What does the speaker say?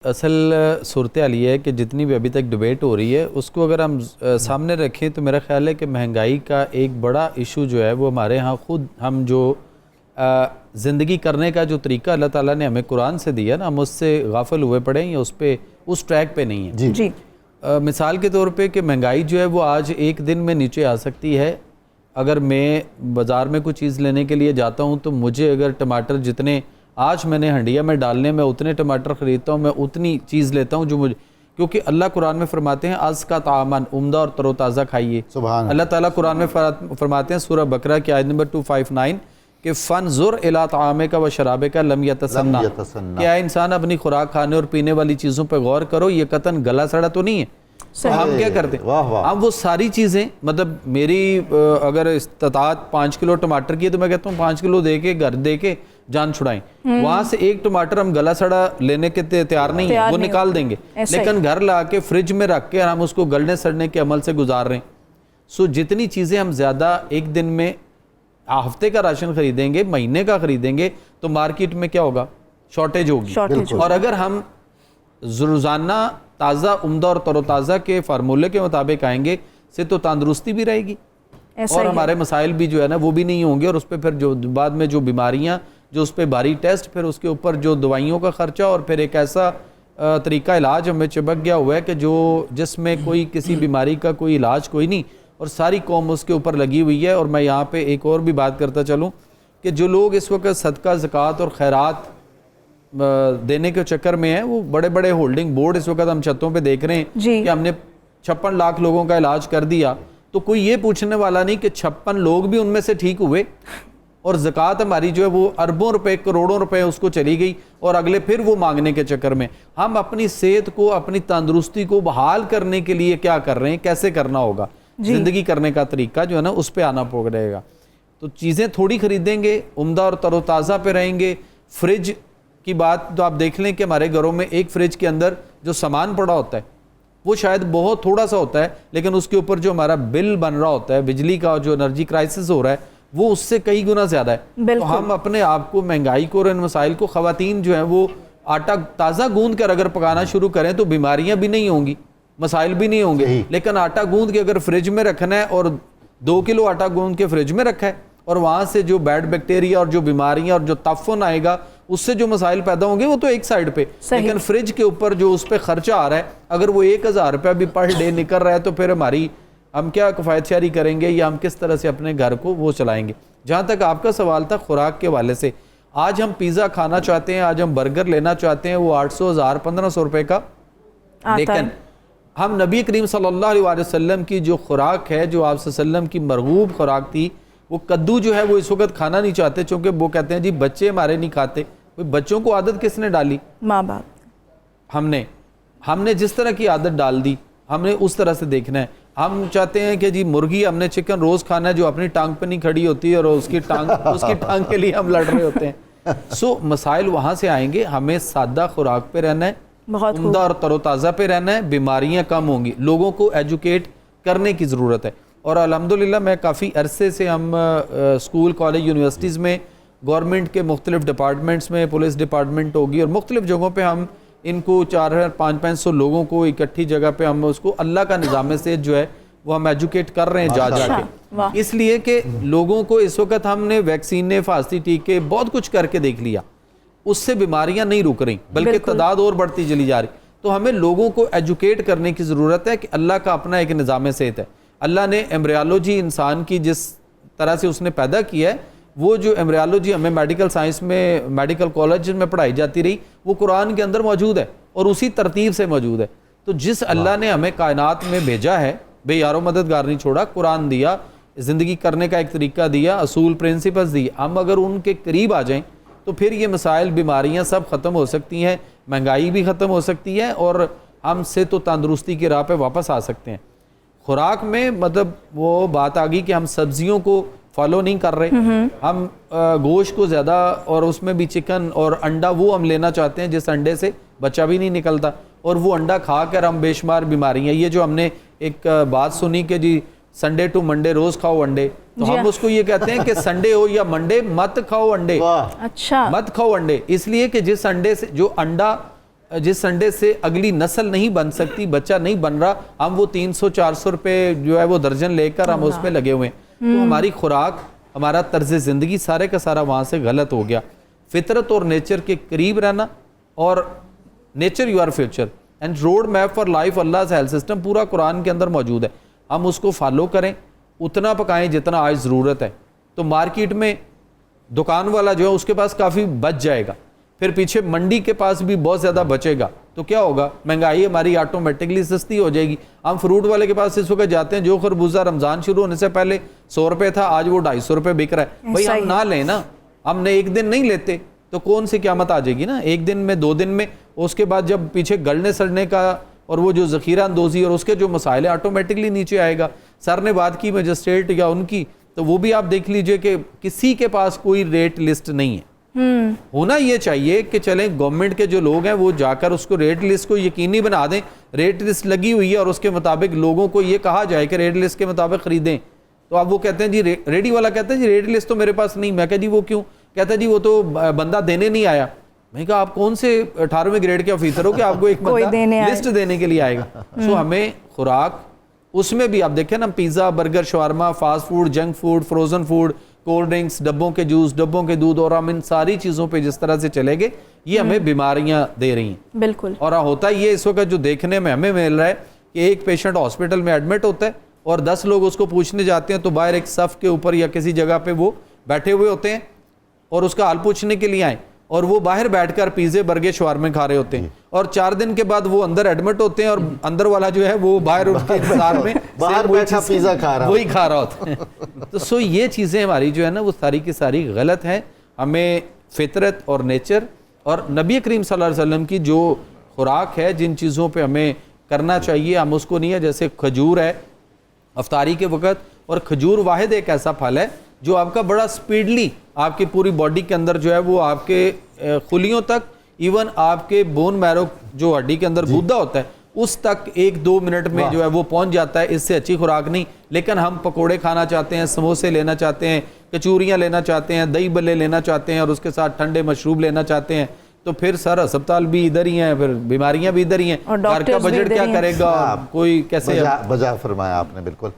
असल सूरत हाल ये है कि जितनी भी अभी तक डिबेट हो रही है उसको अगर हम सामने रखें तो मेरा ख्याल है कि महंगाई का एक बड़ा इशू जो है वो हमारे यहाँ खुद हम जो ज़िंदगी करने का जो तरीका अल्लाह ताला ने हमें कुरान से दिया ना, हम उससे गाफिल हुए पड़े हैं या उस ट्रैक पे नहीं है। जी। मिसाल के तौर पे कि महंगाई जो है वो आज एक दिन में नीचे आ सकती है। अगर मैं बाज़ार में कोई चीज़ लेने के लिए जाता हूँ तो मुझे अगर टमाटर जितने आज मैंने हंडिया में डालने में उतने टमाटर ख़रीदता हूँ, मैं उतनी चीज़ लेता हूँ जो मुझे, क्योंकि अल्लाह कुरान में फरमाते हैं आज का तामन उम्दा और तरोताज़ा खाइए। अल्लाह ताला कुरान में फरमाते हैं सूरह बकरा की आयत नंबर 259 कि फ़नज़ुर इला तामे का व शराबे का लम यतसन्ना, क्या इंसान अपनी खुराक खाने और पीने वाली चीज़ों पर गौर करो, ये कतन गला सड़ा तो नहीं है। तो हम क्या करते हैं, अब वो सारी चीज़ें, मतलब मेरी अगर इस्तात 5 किलो टमाटर की है तो मैं कहता हूँ 5 किलो दे के घर दे के जान छुड़ाएं। वहां से एक टमाटर हम गला सड़ा लेने के तैयार नहीं है, वो निकाल देंगे, लेकिन घर ला के फ्रिज में रख के हम उसको गलने सड़ने के अमल से गुजार रहे हैं। सो जितनी चीज़ें हम ज़्यादा एक दिन में हफ्ते का राशन खरीदेंगे, महीने का खरीदेंगे, तो मार्केट में क्या होगा, शॉर्टेज होगी। और अगर हम रोज़ाना ताज़ा उम्दा और तरोताज़ा के फार्मूले के मुताबिक आएंगे से तो तंदुरुस्ती भी रहेगी और हमारे मसाइल भी जो है ना वो भी नहीं होंगे। और उस पर फिर जो बाद में जो बीमारियाँ, जो उस पर भारी टेस्ट, फिर उसके ऊपर जो दवाइयों का ख़र्चा, और फिर एक ऐसा तरीका इलाज हमें चिपक गया हुआ है कि जो जिसमें कोई किसी बीमारी का कोई इलाज कोई नहीं और सारी कौम उसके ऊपर लगी हुई है। और मैं यहाँ पे एक और भी बात करता चलूँ कि जो लोग इस वक्त सदका ज़कात और खैरात देने के चक्कर में है, वो बड़े बड़े होल्डिंग बोर्ड इस वक्त हम छतों पे देख रहे हैं कि हमने 56 लाख लोगों का इलाज कर दिया, तो कोई ये पूछने वाला नहीं कि 56 लोग भी उनमें से ठीक हुए और ज़कात हमारी जो है वो अरबों रुपए करोड़ों रुपए उसको चली गई और अगले फिर वो मांगने के चक्कर में। हम अपनी सेहत को, अपनी तंदुरुस्ती को बहाल करने के लिए क्या कर रहे हैं, कैसे करना होगा, ज़िंदगी करने का तरीका जो है ना उस पर आना पड़ेगा। तो चीज़ें थोड़ी खरीदेंगे, उम्दा और तरोताज़ा पे रहेंगे। फ्रिज की बात तो आप देख लें कि हमारे घरों में एक फ्रिज के अंदर जो सामान पड़ा होता है वो शायद बहुत थोड़ा सा होता है, लेकिन उसके ऊपर जो हमारा बिल बन रहा होता है, बिजली का जो एनर्जी क्राइसिस हो रहा है, वो उससे कई गुना ज़्यादा है। तो हम अपने आप को, महंगाई को और इन मसाइल को, ख़वातीन जो है वो आटा ताज़ा गूंद कर अगर पकाना शुरू करें तो बीमारियाँ भी नहीं होंगी, मसाइल भी नहीं होंगे। लेकिन आटा गूंद के अगर फ्रिज में रखना है और 2 किलो आटा गूंद के फ्रिज में रखा है और वहाँ से जो बैड बैक्टीरिया और जो बीमारियाँ और जो ताफुन आएगा उससे जो मसाइल पैदा होंगे वो तो एक साइड पे, लेकिन फ्रिज के ऊपर जो उस पर खर्चा आ रहा है, अगर वो 1000 रुपया भी पर डे निकल रहा है तो फिर हम क्या किफ़ायतशारी करेंगे या हम किस तरह से अपने घर को वो चलाएंगे। जहाँ तक आपका सवाल था खुराक के हवाले से, आज हम पिज़्ज़ा खाना चाहते हैं, आज हम बर्गर लेना चाहते हैं, वो 800, 1000, 1500 रुपये का, लेकिन हम नबी करीम सल्लल्लाहु अलैहि वसल्लम की जो खुराक है, जो आप सल्लम की मरगूब खुराक थी, वो कद्दू जो है वो इस वक्त खाना नहीं चाहते, क्योंकि वो कहते हैं जी बच्चे हमारे नहीं खाते। बच्चों को आदत किसने डाली? माँ बाप। हमने जिस तरह की आदत डाल दी, हमने उस तरह से देखना है। हम चाहते हैं कि जी मुर्गी, हमने चिकन रोज़ खाना है जो अपनी टांग पे नहीं खड़ी होती और उसकी टांग के लिए हम लड़ रहे होते हैं। सो मसाइल वहाँ से आएंगे। हमें सादा खुराक पे रहना है, उम्दा और तरोताज़ा पे रहना है, बीमारियाँ कम होंगी। लोगों को एजुकेट करने की ज़रूरत है। और अल्हम्दुलिल्लाह मैं काफ़ी अरसे से हम स्कूल, कॉलेज, यूनिवर्सिटीज़ में, गवर्नमेंट के मुख्तलिफ डिपार्टमेंट्स में, पुलिस डिपार्टमेंट होगी और मुख्तलिफ जगहों पे हम इनको 400-500 लोगों को इकट्ठी जगह पे हम उसको अल्लाह का निज़ाम से जो है वो हम एजुकेट कर रहे हैं जा के, इसलिए कि लोगों को इस वक्त हमने वैक्सीन, हिफाजती टीके, बहुत कुछ करके देख लिया, उससे बीमारियाँ नहीं रुक रही बल्कि तादाद और बढ़ती चली जा रही। तो हमें लोगों को एजुकेट करने की ज़रूरत है कि अल्लाह का अपना एक निज़ाम सेहत है। अल्लाह ने एम्ब्रियोलॉजी इंसान की जिस तरह से उसने पैदा किया है, वो जो एम्ब्रियोलॉजी हमें मेडिकल साइंस में, मेडिकल कॉलेज में पढ़ाई जाती रही, वो कुरान के अंदर मौजूद है और उसी तरतीब से मौजूद है। तो जिस अल्लाह ने हमें कायनात में भेजा है, बे यारो मददगार नहीं छोड़ा, कुरान दिया, ज़िंदगी करने का एक तरीका दिया, असूल प्रिंसिपल्स दिए, हम अगर उनके करीब आ जाएं तो फिर ये मसाइल, बीमारियाँ सब ख़त्म हो सकती हैं, महंगाई भी ख़त्म हो सकती है और हम से तो तंदुरुस्ती की राह पर वापस आ सकते हैं। खुराक में मतलब वो बात आ गई कि हम सब्जियों को फॉलो नहीं कर रहे, हम गोश्त को ज़्यादा, और उसमें भी चिकन और अंडा वो हम लेना चाहते हैं जिस अंडे से बच्चा भी नहीं निकलता, और वो अंडा खा कर हम बेशुमार बीमारियाँ, ये जो हमने एक बात सुनी कि जी संडे टू मंडे रोज़ खाओ अंडे, तो हम उसको ये कहते हैं कि संडे हो या मंडे मत खाओ अंडे। अच्छा, मत खाओ अंडे, इसलिए कि जिस अंडे से, जो अंडा जिस अंडे से अगली नस्ल नहीं बन सकती, बच्चा नहीं बन रहा, हम वो 300-400 रुपये जो है वो दर्जन लेकर हम उस पर लगे हुए हैं। तो हमारी खुराक, हमारा तर्ज ज़िंदगी सारे का सारा वहाँ से गलत हो गया। फितरत और नेचर के करीब रहना, और nature your future and road map for life, Allah health system पूरा कुरान के अंदर मौजूद है। हम उसको फॉलो करें, उतना पकाएं जितना आज ज़रूरत है। तो मार्केट में दुकान वाला जो है उसके पास काफ़ी बच जाएगा, फिर पीछे मंडी के पास भी बहुत ज़्यादा बचेगा, तो क्या होगा, महंगाई हमारी ऑटोमेटिकली सस्ती हो जाएगी। हम फ्रूट वाले के पास इस वक्त जाते हैं, जो खरबूजा रमज़ान शुरू होने से पहले 100 रुपये था, आज वो 250 रुपये बिक रहा है। भाई हम ना लें ना, हमने एक दिन नहीं लेते तो कौन सी क़यामत आ जाएगी ना, एक दिन में 2 दिन में। उसके बाद जब पीछे गलने सड़ने का और वो जो ज़ख़ीरा अंदोज़ी और उसके जो मसाइल है ऑटोमेटिकली नीचे आएगा। सर ने बात की मजिस्ट्रेट या उनकी, तो वो भी आप देख लीजिए कि किसी के पास कोई रेट लिस्ट नहीं है। होना ये चाहिए कि चलें गवर्नमेंट के जो लोग हैं वो जाकर उसको रेट लिस्ट को यकीनी बना दें, रेट लिस्ट लगी हुई है और उसके मुताबिक लोगों को ये कहा जाए कि रेट लिस्ट के मुताबिक खरीदें। तो अब वो कहते हैं जी, रेडी वाला कहता है जी रेट लिस्ट तो मेरे पास नहीं। मैं कहा जी वो क्यों? कहता है जी वो तो बंदा देने नहीं आया। मैं कहा आप कौन से 18वें ग्रेड के ऑफिसर हो कि आपको एक बंदा लिस्ट देने के लिए आएगा? सो हमें खुराक, उसमें भी आप देखें ना, pizza, burger, shawarma, fast food, junk food, frozen food, cold drinks, डब्बों के जूस, डब्बों के दूध, और हम इन सारी चीज़ों पे जिस तरह से चलेंगे ये हमें बीमारियां दे रही हैं। बिल्कुल। और होता ये इस वक्त जो देखने में हमें मिल रहा है कि एक पेशेंट हॉस्पिटल में एडमिट होता है और 10 लोग उसको पूछने जाते हैं, तो बाहर एक सफ़ के ऊपर या किसी जगह पे वो बैठे हुए होते हैं और उसका हाल पूछने के लिए आए, और वो बाहर बैठकर पिज़्ज़े, बर्गर, शवारमे खा रहे होते हैं, और 4 दिन के बाद वो अंदर एडमिट होते हैं और अंदर वाला जो है वो बाहर उनके इंतजार में बाहर बैठा पिज़्ज़ा खा रहा, वही खा रहा होता है। तो सो ये चीज़ें हमारी जो है ना वो सारी की सारी गलत हैं। हमें फितरत और नेचर और नबी करीम सल्लल्लाहु अलैहि वसल्लम की जो खुराक है, जिन चीज़ों पे हमें करना चाहिए हम उसको नहीं है। जैसे खजूर है अफ्तारी के वक़्त, और खजूर वाहिद एक ऐसा फल है जो आपका बड़ा स्पीडली आपकी पूरी बॉडी के अंदर जो है वो आपके खुलियों तक, इवन आपके बोन मैरो जो हड्डी के अंदर गूदा होता है उस तक 1-2 मिनट में जो है वो पहुंच जाता है। इससे अच्छी खुराक नहीं। लेकिन हम पकोड़े खाना चाहते हैं, समोसे लेना चाहते हैं, कचूरियाँ लेना चाहते हैं, दही बल्ले लेना चाहते हैं और उसके साथ ठंडे मशरूब लेना चाहते हैं, तो फिर सर अस्पताल भी इधर ही हैं, फिर बीमारियां भी इधर ही हैं, घर का बजट क्या करेगा, कोई कैसे? बजा फरमाया आपने बिल्कुल।